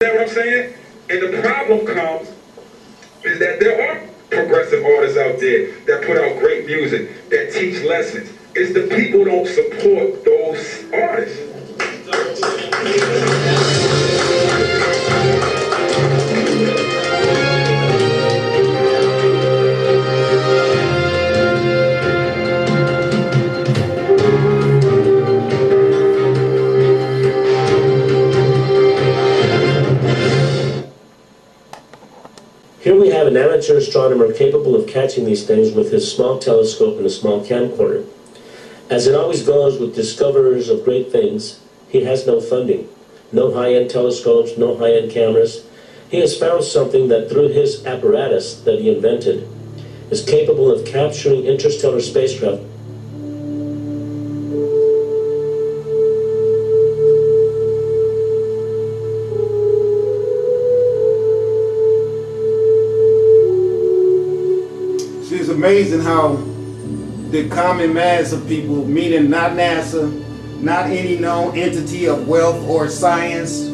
You know what I'm saying? And the problem comes is that there are progressive artists out there that put out great music, that teach lessons. It's the people who don't support those artists. Here we have an amateur astronomer capable of catching these things with his small telescope and a small camcorder. As it always goes with discoverers of great things, he has no funding, no high-end telescopes, no high-end cameras. He has found something that through his apparatus that he invented is capable of capturing interstellar spacecraft. It's amazing how the common mass of people, meaning not NASA, not any known entity of wealth or science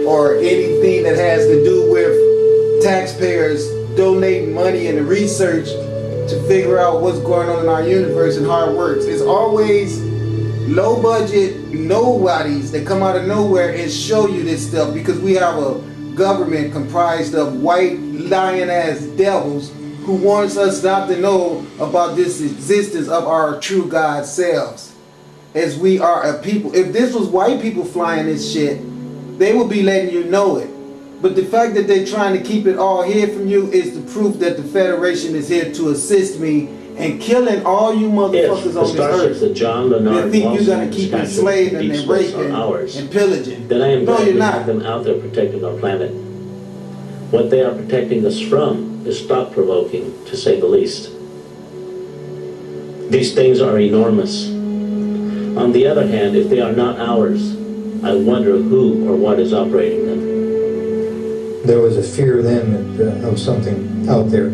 or anything that has to do with taxpayers donating money and research to figure out what's going on in our universe and how it works. It's always low budget nobodies that come out of nowhere and show you this stuff, because we have a government comprised of white lying ass devils who wants us not to know about this existence of our true God selves, as we are a people. If this was white people flying this shit, they would be letting you know it. But the fact that they're trying to keep it all hid from you is the proof that the Federation is here to assist me in killing all you motherfuckers on this earth. That John Leonard they think you're going to keep enslaving and raping and pillaging. Then I am no, glad you're we not. have them out there protecting our planet. What they are protecting us from is thought-provoking, to say the least. These things are enormous. On the other hand, if they are not ours, I wonder who or what is operating them. There was a fear then that, of something out there.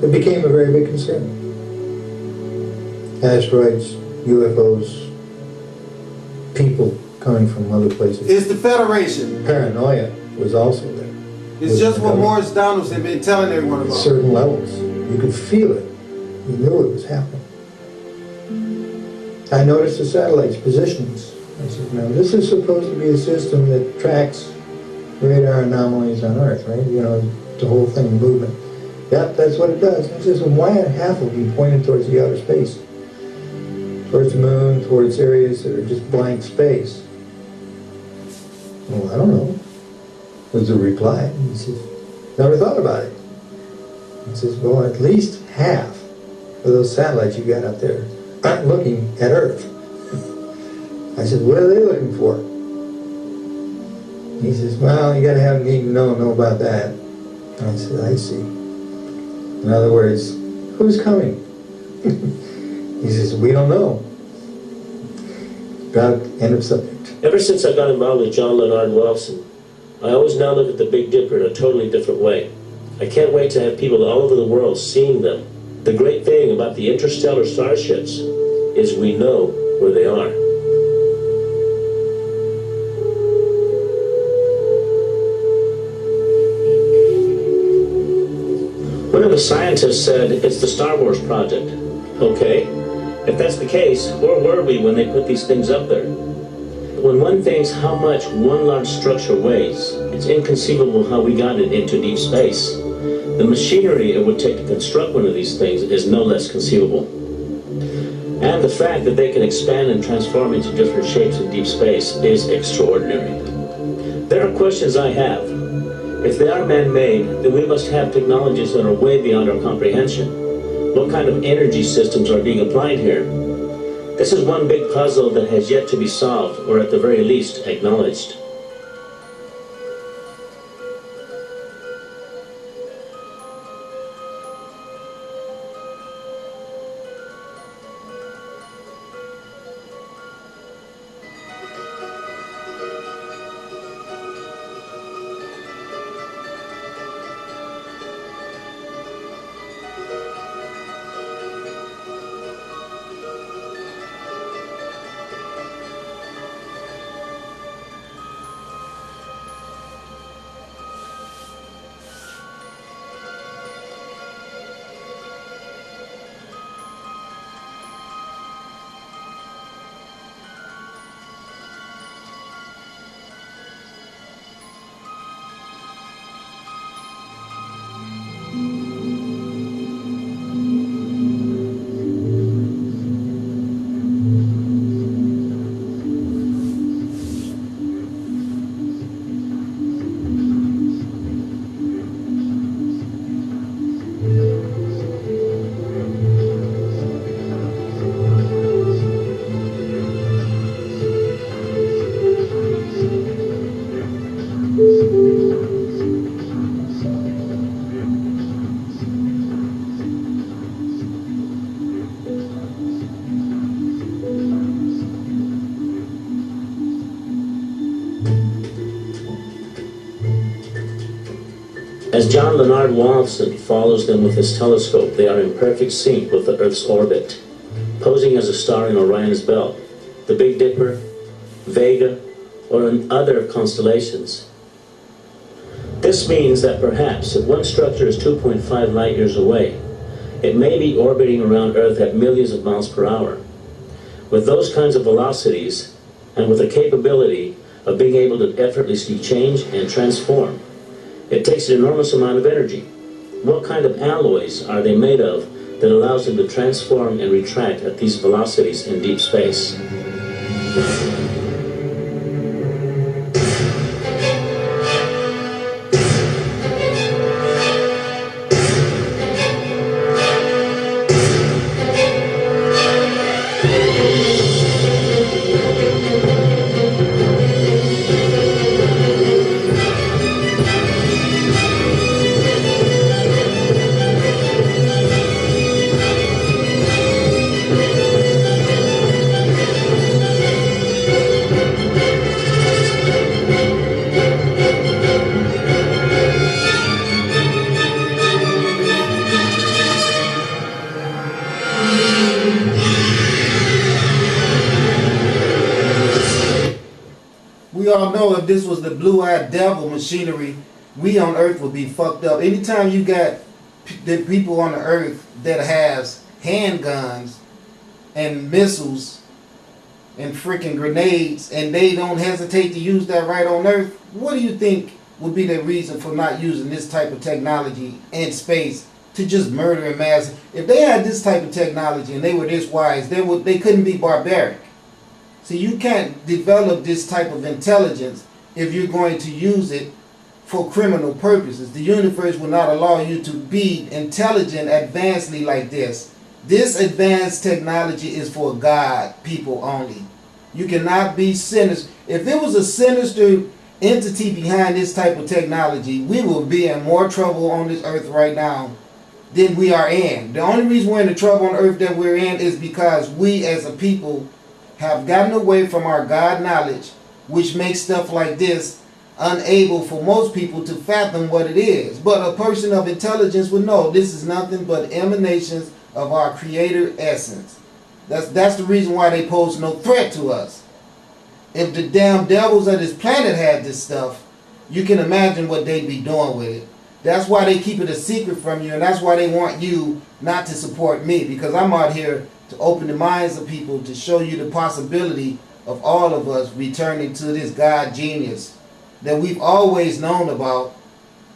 It became a very big concern. Asteroids, UFOs, people coming from other places. It's the Federation. Paranoia was also there. It's just what Morris Donaldson been telling everyone about. Certain levels. You could feel it. You knew it was happening. I noticed the satellites' positions. I said, now this is supposed to be a system that tracks radar anomalies on Earth, right? You know, the whole thing movement. Yep, that's what it does. I says, well, why are half of them pointed towards the outer space? Towards the moon, towards areas that are just blank space? Well, I don't know, was the reply. He says, never thought about it. He says, well, at least half of those satellites you got up there aren't looking at Earth. I said, what are they looking for? He says, well, you got to have need to know about that. I said, I see. In other words, who's coming? He says, we don't know. Got end of subject. Ever since I got involved with John Leonard Wilson, I always now look at the Big Dipper in a totally different way. I can't wait to have people all over the world seeing them. The great thing about the interstellar starships is we know where they are. One of the scientists said it's the Star Wars project. Okay, if that's the case, where were we when they put these things up there? When one thinks how much one large structure weighs, it's inconceivable how we got it into deep space. The machinery it would take to construct one of these things is no less conceivable. And the fact that they can expand and transform into different shapes in deep space is extraordinary. There are questions I have. If they are man-made, then we must have technologies that are way beyond our comprehension. What kind of energy systems are being applied here? This is one big puzzle that has yet to be solved, or at the very least, acknowledged. As John Leonard Walton follows them with his telescope, they are in perfect sync with the Earth's orbit, posing as a star in Orion's belt, the Big Dipper, Vega, or in other constellations. This means that perhaps if one structure is 2.5 light years away, it may be orbiting around Earth at millions of miles per hour. With those kinds of velocities, and with the capability of being able to effortlessly change and transform, it takes an enormous amount of energy. What kind of alloys are they made of that allows them to transform and retract at these velocities in deep space? We all know if this was the blue-eyed devil machinery, we on Earth would be fucked up. Anytime you got the people on the Earth that has handguns and missiles and freaking grenades, and they don't hesitate to use that right on Earth, what do you think would be the reason for not using this type of technology in space to just murder and mass? If they had this type of technology and they were this wise, they couldn't be barbaric. See, you can't develop this type of intelligence if you're going to use it for criminal purposes. The universe will not allow you to be intelligent advancedly like this. This advanced technology is for God people only. You cannot be sinister. If there was a sinister entity behind this type of technology, we will be in more trouble on this earth right now than we are in. The only reason we're in the trouble on earth that we're in is because we as a people have gotten away from our God knowledge, which makes stuff like this unable for most people to fathom what it is. But a person of intelligence would know this is nothing but emanations of our Creator essence. That's the reason why they pose no threat to us. If the damn devils of this planet had this stuff, you can imagine what they'd be doing with it. That's why they keep it a secret from you, and that's why they want you not to support me, because I'm out here to open the minds of people, to show you the possibility of all of us returning to this God genius that we've always known about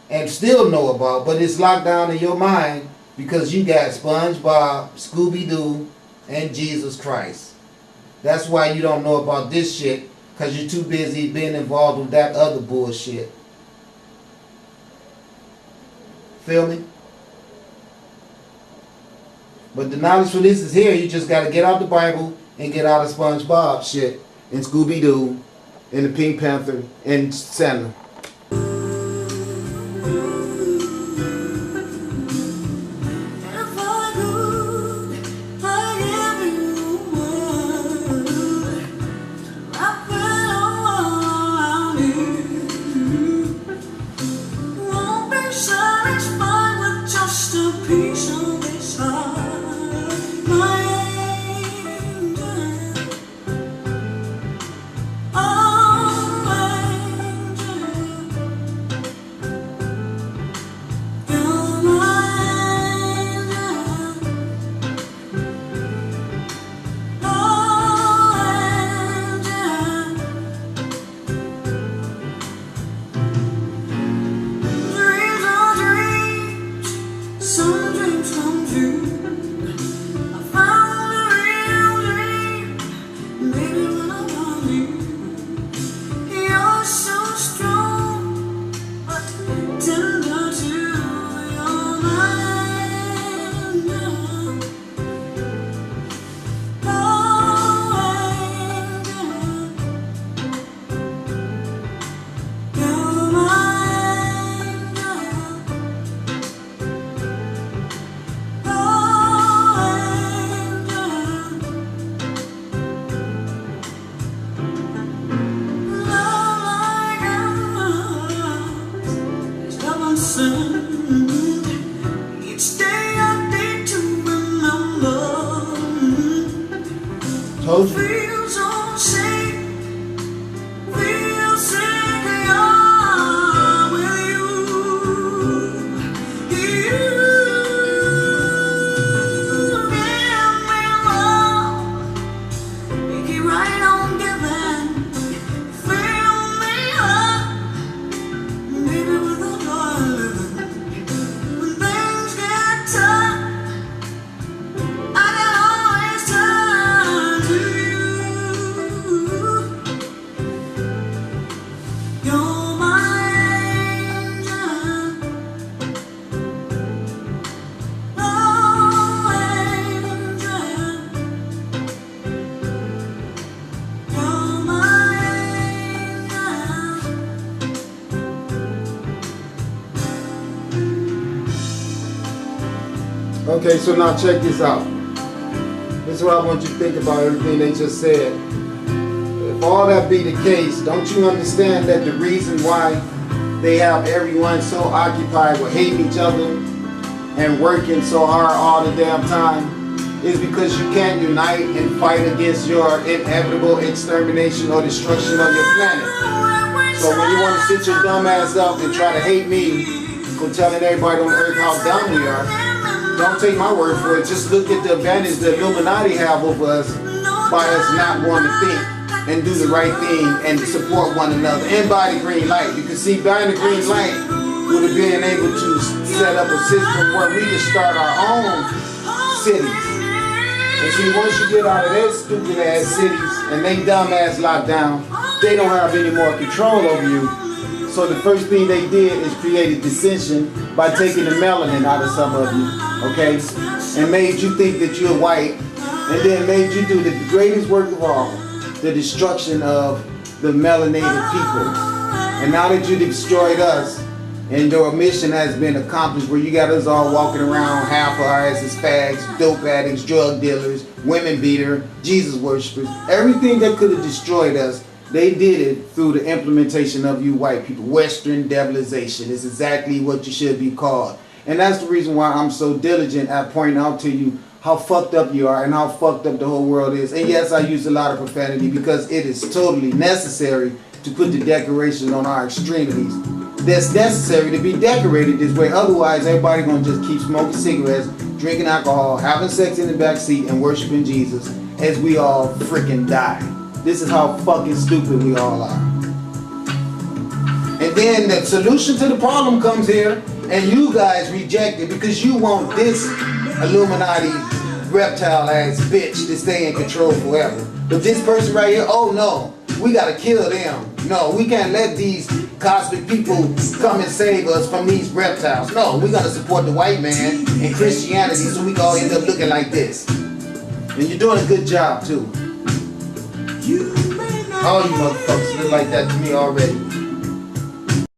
and still know about, but it's locked down in your mind because you got SpongeBob, Scooby-Doo, and Jesus Christ. That's why you don't know about this shit, because you're too busy being involved with that other bullshit. Feel me? But the knowledge for this is here. You just got to get out the Bible and get out of SpongeBob shit and Scooby-Doo and the Pink Panther and Santa. Okay, so now check this out. This is what I want you to think about everything they just said. If all that be the case, don't you understand that the reason why they have everyone so occupied with hating each other and working so hard all the damn time is because you can't unite and fight against your inevitable extermination or destruction of your planet. So when you want to sit your dumb ass up and try to hate me for telling everybody on earth how dumb we are, don't take my word for it. Just look at the advantage the Illuminati have over us by us not wanting to think and do the right thing and support one another. And by the green light. You can see by the green light would have been able to set up a system where we can start our own cities. And see, once you get out of their stupid ass cities and they dumb ass lockdown, they don't have any more control over you. So the first thing they did is create a dissension by taking the melanin out of some of you, okay? And made you think that you're white, and then made you do the greatest work of all, the destruction of the melanated people. And now that you destroyed us, and your mission has been accomplished where you got us all walking around, half of our asses fags, dope addicts, drug dealers, women beater, Jesus worshippers, everything that could have destroyed us, they did it through the implementation of you white people. Western devilization is exactly what you should be called. And that's the reason why I'm so diligent at pointing out to you how fucked up you are and how fucked up the whole world is. And yes, I use a lot of profanity because it is totally necessary to put the decorations on our extremities. That's necessary to be decorated this way. Otherwise, everybody gonna just keep smoking cigarettes, drinking alcohol, having sex in the back seat, and worshiping Jesus as we all freaking die. This is how fucking stupid we all are. And then the solution to the problem comes here, and you guys reject it because you want this Illuminati reptile ass bitch to stay in control forever. But this person right here, oh no, we gotta kill them. No, we can't let these cosmic people come and save us from these reptiles. No, we gotta support the white man and Christianity so we can all end up looking like this. And you're doing a good job too. All you motherfuckers look like that to me already.